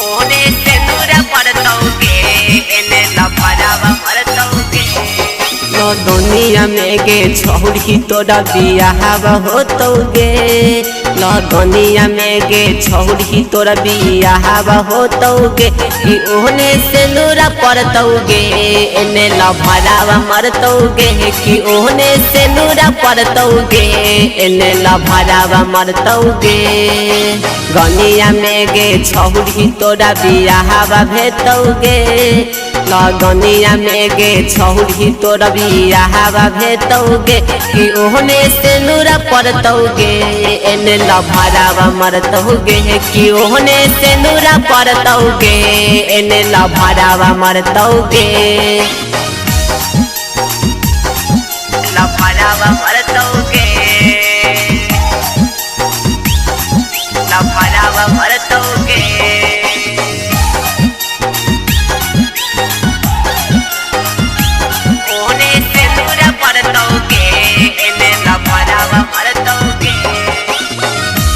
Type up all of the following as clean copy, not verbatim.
ओने से नूरा पड़तौगे एने लफड़ावा मरतौगे। दुनिया में गे छौड़ी तोरा बियाह होतौगे। दुनिया में गे छौड़ी तोरा बियाह होतौगे। कि ओने से नूरा पड़तौगे एने लफड़ावा मरतौगे। कि ओने से नूरा पड़तौगे एने लफड़ावा मरतौगे। गनिया में गे छौड़ी तोरा बियाह भेतौगे। गनिया में गे छौड़ी तोरा बियाह भेतौगे। कि ओहने से नूरा पड़तौगे एने लफड़ावा मरतौगे। कि ओहने से नूरा पड़तौगे एने लफड़ावा मरतौगे। लफड़ावा मरतौगे लफड़ावा मरतौगे।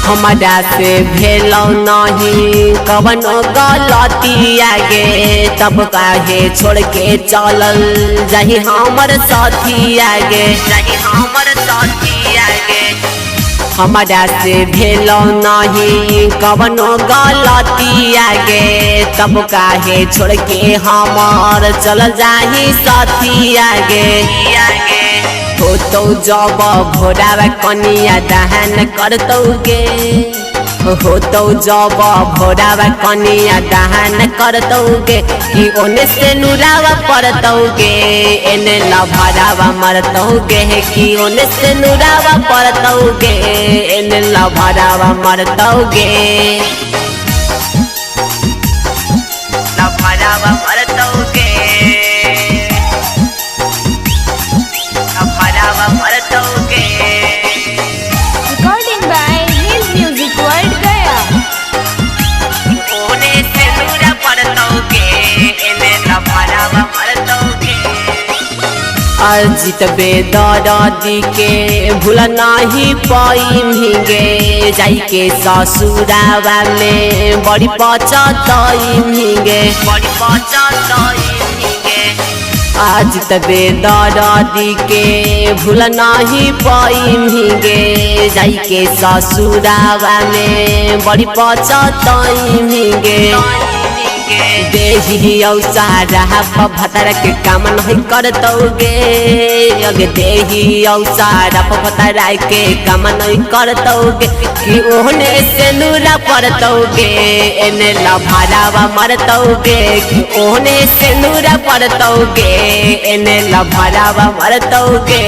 हमारा से भेलौ नहीं कवनो गलतिया गे। तब काहे छोड़ के चलल जाही हमर साथिया गे। जाही हमर साथिया गे। हमारा से भेलौ नहीं कवनो गलतिया गे। तब काहे छोड़ के हमर चल जाही साथिया गे। होतौ जब भोरावा कनिया दहन करतौगे। होतौ जब भोरावा कनिया दहन करतौगे। कि ओने से नूरावा पड़तौगे एने लफड़ावा मरतौगे। कि ओने से नूरावा पड़तौगे एने लफड़ावा मरतौगे। लफड़ावा मरतौगे Recording by His Music World Gaya। ओने से नूरा पड़तौगे एने लफड़ावा मरतौगे। अजित बेदर्दी के भूल नहीं पाइमहिगे। जाई के ससुरावा में बड़ी पछताइमहिगे। बड़ी पछताइमहिगे। आज तबे दर्दी के भूल नहीं पाइमहिगे। जाई के ससुरावा में बड़ी पछताइमहिगे। देही औसारा भतरा के काम नहीं करतौगे। अगे देही औसारा भतरा के काम नहीं करतौगे। कि ओहने से नूरा पड़तौगे एने लफड़ावा मरतौगे। कि ओहने से नूरा पड़तौगे एने लफड़ावा मरतौगे।